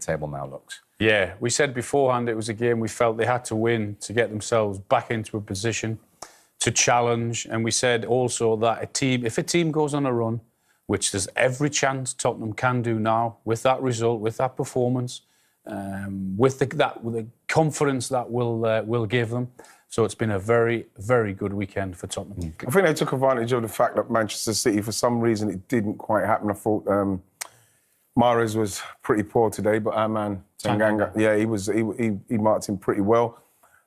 table now looks. Yeah, we said beforehand it was a game we felt they had to win to get themselves back into a position to challenge. And we said also that if a team goes on a run, which there's every chance Tottenham can do now, with that result, with that performance, with the confidence that will give them. So it's been a very, very good weekend for Tottenham. I think they took advantage of the fact that Manchester City, for some reason, it didn't quite happen. I thought Mahrez was pretty poor today, but our man Tanganga, yeah, he marked him pretty well.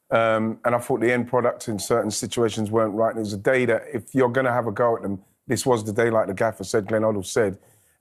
And I thought the end product in certain situations weren't right. And it was a day that if you're going to have a go at them, this was the day, like the gaffer said, Glenn Hoddle said.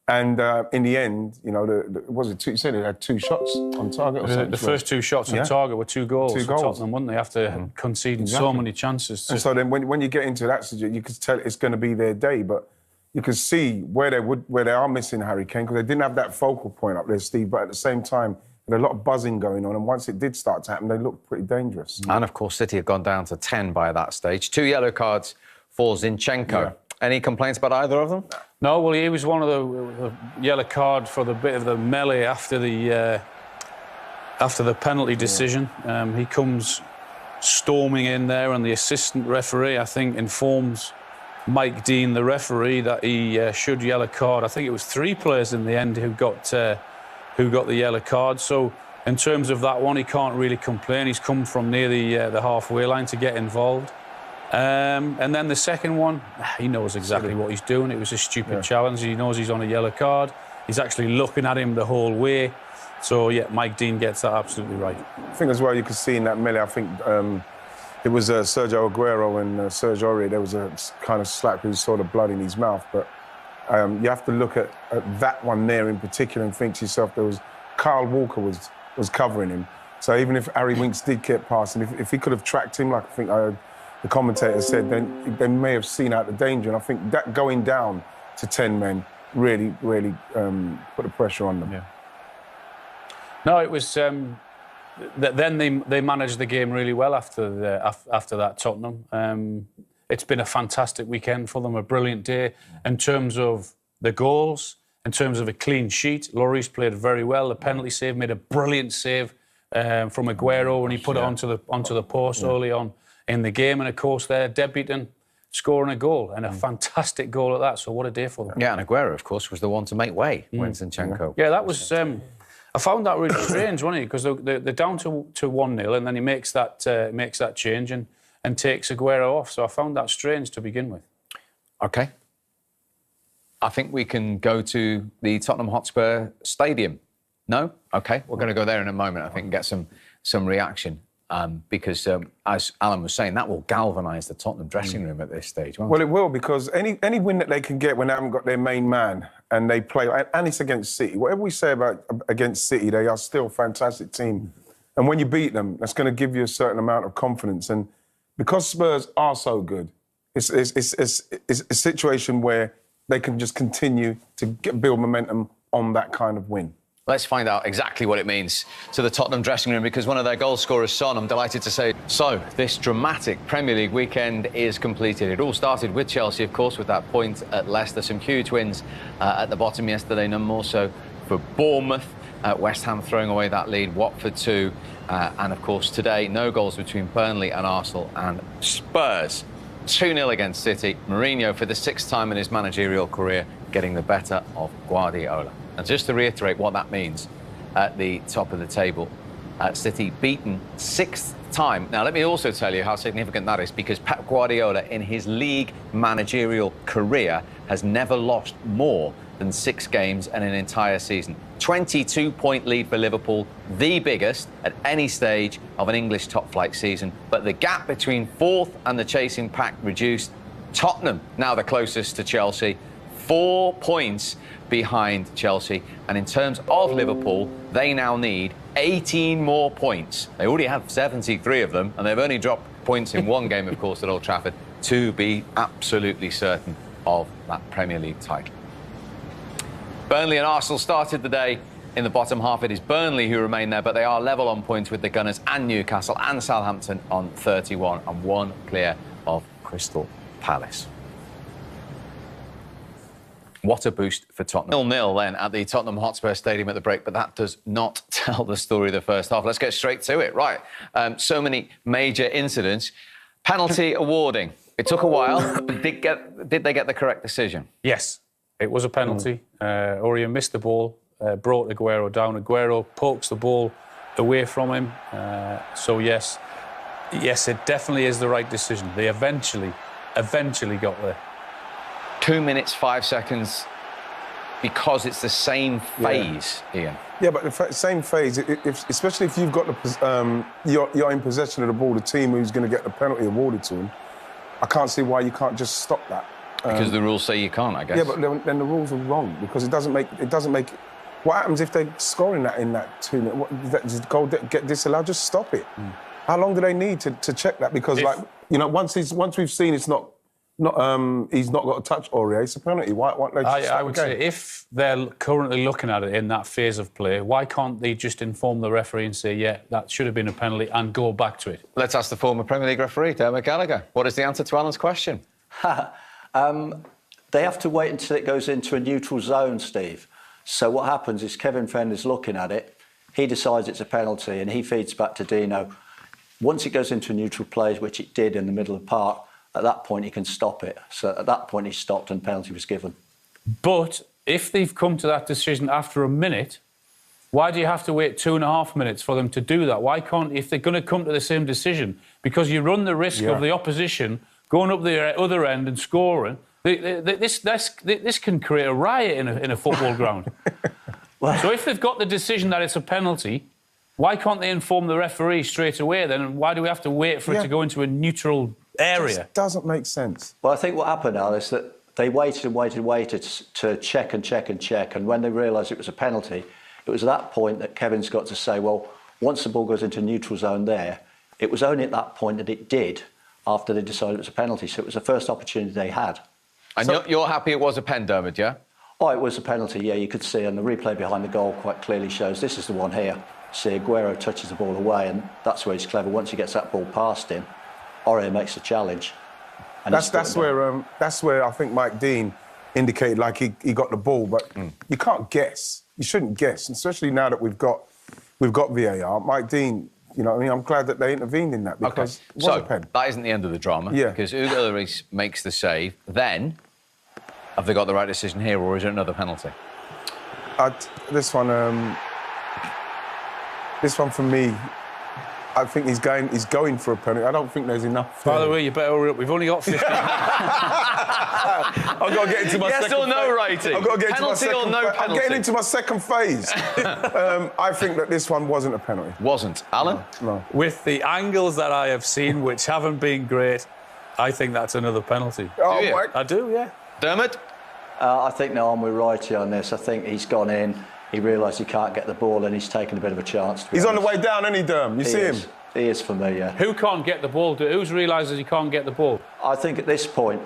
And in the end, you know, you said it had 2 shots on target or something? The first 2 shots on target were 2 goals. 2 for goals. Tottenham, weren't they? After conceding so many chances. And so then when you get into that situation, you could tell it's going to be their day. But you can see where they are missing Harry Kane, because they didn't have that focal point up there, Steve. But at the same time, there's a lot of buzzing going on. And once it did start to happen, they looked pretty dangerous. And, of course, City have gone down to 10 by that stage. 2 yellow cards for Zinchenko. Yeah. Any complaints about either of them? No, well, he was one of the yellow card for the bit of the melee after the penalty decision. He comes storming in there, and the assistant referee, I think, informs Mike Dean, the referee, that he should yellow card. I think it was 3 players in the end who got the yellow card. So in terms of that one, he can't really complain. He's come from near the halfway line to get involved. And then the second one, he knows exactly what he's doing. It was a stupid challenge. He knows he's on a yellow card. He's actually looking at him the whole way. So, yeah, Mike Dean gets that absolutely right. I think as well you could see in that melee, I think it was Sergio Aguero and Serge Aurier. There was a kind of slap. You saw the blood in his mouth. But you have to look at that one there in particular and think to yourself, there was Kyle Walker was covering him. So even if Harry Winks did get past him, if he could have tracked him, like I think the commentator said, then they may have seen out the danger. And I think that going down to 10 men really put the pressure on them. Yeah. No, it was... then they managed the game really well after that, Tottenham. It's been a fantastic weekend for them, a brilliant day. In terms of the goals, in terms of a clean sheet, Lloris played very well. The penalty save, made a brilliant save from Aguero when he put it onto the post early on in the game, and of course they're debuting, scoring a goal, and a fantastic goal at that. So what a day for them. Yeah, and Aguero, of course, was the one to make way when Zinchenko. Yeah, that was. I found that really strange, wasn't it? Because they're down to 1-0, and then he makes that change and takes Aguero off. So I found that strange to begin with. OK. I think we can go to the Tottenham Hotspur Stadium. No? OK, we're going to go there in a moment, I think, and get some reaction. Because, as Alan was saying, that will galvanise the Tottenham dressing room at this stage, won't it? Well, it will, because any win that they can get when they haven't got their main man and they play, and it's against City. Whatever we say about against City, they are still a fantastic team. And when you beat them, that's going to give you a certain amount of confidence. And because Spurs are so good, it's a situation where they can just continue to build momentum on that kind of win. Let's find out exactly what it means to the Tottenham dressing room, because one of their goal scorers, Son, I'm delighted to say. So, this dramatic Premier League weekend is completed. It all started with Chelsea, of course, with that point at Leicester. Some huge wins at the bottom yesterday, none more so for Bournemouth. West Ham throwing away that lead, Watford 2. And, of course, today, no goals between Burnley and Arsenal, and Spurs 2-0 against City. Mourinho, for the 6th time in his managerial career, getting the better of Guardiola. And just to reiterate what that means at the top of the table, City beaten 6th time. Now, let me also tell you how significant that is, because Pep Guardiola, in his league managerial career, has never lost more than 6 games in an entire season. 22-point lead for Liverpool, the biggest at any stage of an English top-flight season. But the gap between 4th and the chasing pack reduced. Tottenham, now the closest to Chelsea, 4 points behind Chelsea. And in terms of Liverpool, they now need 18 more points. They already have 73 of them, and they've only dropped points in 1 game, of course, at Old Trafford, to be absolutely certain of that Premier League title. Burnley and Arsenal started the day in the bottom half. It is Burnley who remain there, but they are level on points with the Gunners and Newcastle and Southampton on 31, and 1 clear of Crystal Palace. What a boost for Tottenham. 0-0 then at the Tottenham Hotspur Stadium at the break, but that does not tell the story of the first half. Let's get straight to it. Right, so many major incidents. Penalty awarding. It took a while, but did they get the correct decision? Yes, it was a penalty. Aurier missed the ball, brought Aguero down. Aguero pokes the ball away from him. So yes, it definitely is the right decision. They eventually got there. 2 minutes, 5 seconds, because it's the same phase, Ian. Yeah, but the same phase, especially if you've got you're in possession of the ball, the team who's going to get the penalty awarded to him, I can't see why you can't just stop that. Because the rules say you can't, I guess. Yeah, but then the rules are wrong, because it doesn't make. What happens if they're scoring that in that 2 minutes? Does the goal get disallowed? Just stop it. How long do they need to check that? Because once we've seen he's not got a touch Aurier, it's a penalty. Why they just I would say if they're currently looking at it in that phase of play, why can't they just inform the referee and say, yeah, that should have been a penalty, and go back to it? Let's ask the former Premier League referee, Dermot Gallagher. What is the answer to Alan's question? They have to wait until it goes into a neutral zone, Steve. So what happens is Kevin Fender's looking at it, he decides it's a penalty, and he feeds back to Dino. Once it goes into a neutral place, which it did in the middle of the park, at that point he can stop it. So at that point he stopped and penalty was given. But if they've come to that decision after a minute, why do you have to wait 2.5 minutes for them to do that? Why can't, if they're going to come to the same decision, because you run the risk of the opposition going up the other end and scoring. This can create a riot in a football ground. So if they've got the decision that it's a penalty, why can't they inform the referee straight away then? And why do we have to wait for it to go into a neutral area? It doesn't make sense. Well, I think what happened, Al, is that they waited to check and check and check, and when they realised it was a penalty, it was at that point that Kevin's got to say, well, once the ball goes into neutral zone there, it was only at that point that it did, after they decided it was a penalty. So it was the first opportunity they had. And you're happy it was a pen, Dermot, yeah? Oh, it was a penalty, yeah, you could see, and the replay behind the goal quite clearly shows this is the one here. See, Aguero touches the ball away, and that's where he's clever. Once he gets that ball past him, Aurier makes the challenge. And that's where I think Mike Dean indicated like he got the ball, but you can't guess. You shouldn't guess, especially now that we've got VAR. Mike Dean, you know, I mean, I'm glad that they intervened in that because it was a pen. That isn't the end of the drama. Yeah. Because Hugo Lloris makes the save. Then, have they got the right decision here, or is it another penalty? This one for me, I think he's going for a penalty. I don't think there's enough. By the way, you better hurry up. We've only got 15 minutes. I've got to get into my yes or no rating. I've got to get penalty into my second or no penalty? I'm getting into my second phase. I think that this one wasn't a penalty. Wasn't. Alan? No. With the angles that I have seen, which haven't been great, I think that's another penalty. Oh, do you? Mike. I do, yeah. Dermot? I think no, I'm with Righty on this. I think he's gone in, he realised he can't get the ball, and he's taken a bit of a chance. He's on the way down, isn't he, Derm? You see him? He is for me, yeah. Who can't get the ball? Who's realises he can't get the ball? I think at this point,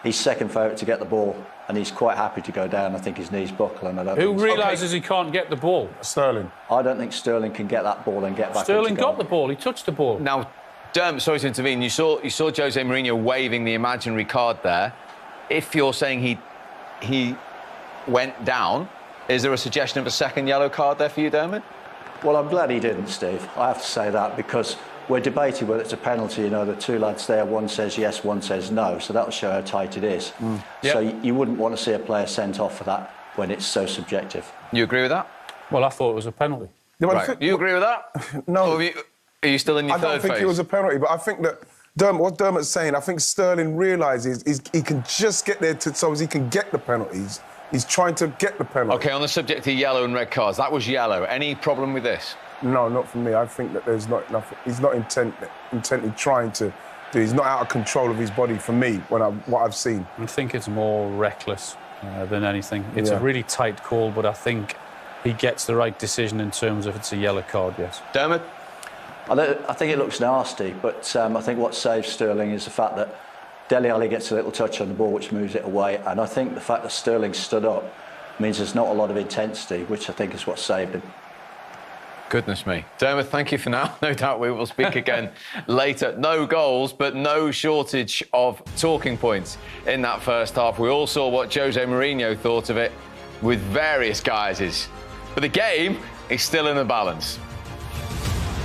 he's second favourite to get the ball, and he's quite happy to go down. I think his knees buckle, and I don't Who realises he can't get the ball? Sterling. I don't think Sterling can get that ball and get back. Sterling got the ball. He touched the ball. Now, Dermot, sorry to intervene. You saw Jose Mourinho waving the imaginary card there. If you're saying he went down, is there a suggestion of a second yellow card there for you, Dermot? Well, I'm glad he didn't, Steve. I have to say that, because we're debating whether it's a penalty. You know, the two lads there, one says yes, one says no, so that'll show how tight it is. So you wouldn't want to see a player sent off for that when it's so subjective. You agree with that? Well, I thought it was a penalty. Right. You agree with that? No. Are you still in your third phase? I don't think it was a penalty, but I think that what Dermot's saying, I think Sterling realises he can just get there so as he can get the penalties. He's trying to get the penalty. OK, on the subject of yellow and red cards, that was yellow. Any problem with this? No, not for me. I think that there's not enough. He's not intently trying to do. He's not out of control of his body for me, what I've seen. I think it's more reckless than anything. It's a really tight call, but I think he gets the right decision in terms of it's a yellow card, yes. Dermot? I think it looks nasty, but I think what saves Sterling is the fact that Dele Alli gets a little touch on the ball, which moves it away, and I think the fact that Sterling stood up means there's not a lot of intensity, which I think is what saved him. Goodness me. Dermot, thank you for now. No doubt we will speak again later. No goals, but no shortage of talking points in that first half. We all saw what Jose Mourinho thought of it with various guises. But the game is still in the balance.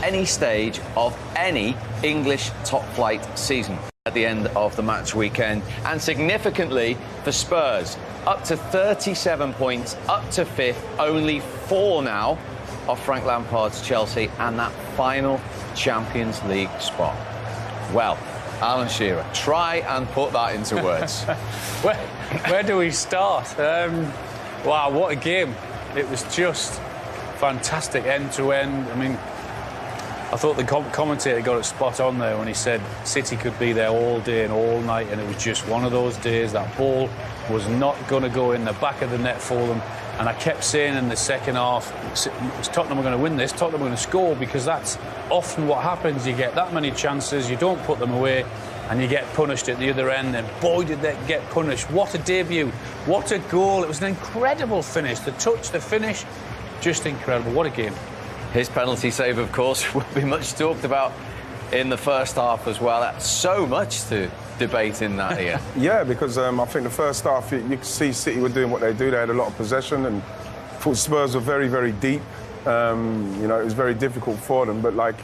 Any stage of any English top-flight season at the end of the match weekend. And significantly for Spurs, up to 37 points, up to 5th, only 4 now of Frank Lampard's Chelsea and that final Champions League spot. Well, Alan Shearer, try and put that into words. Where do we start? Wow, what a game. It was just fantastic end to end. I mean, I thought the commentator got it spot on there when he said City could be there all day and all night, and it was just one of those days. That ball was not going to go in the back of the net for them. And I kept saying in the second half, Tottenham are going to win this, Tottenham are going to score, because that's often what happens. You get that many chances, you don't put them away, and you get punished at the other end. And boy, did they get punished. What a debut. What a goal. It was an incredible finish. The touch, the finish, just incredible. What a game. His penalty save, of course, will be much talked about in the first half as well. That's so much to debate in that here. Yeah, because I think the first half, you could see City were doing what they do. They had a lot of possession, and I thought Spurs were very, very deep. You know, it was very difficult for them, but like,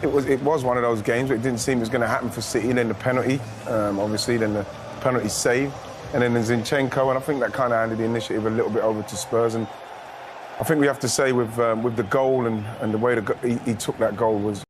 it was one of those games where it didn't seem it was going to happen for City. And then the penalty, obviously, then the penalty save, and then Zinchenko, and I think that kind of handed the initiative a little bit over to Spurs. And I think we have to say with the goal and the way he took that goal was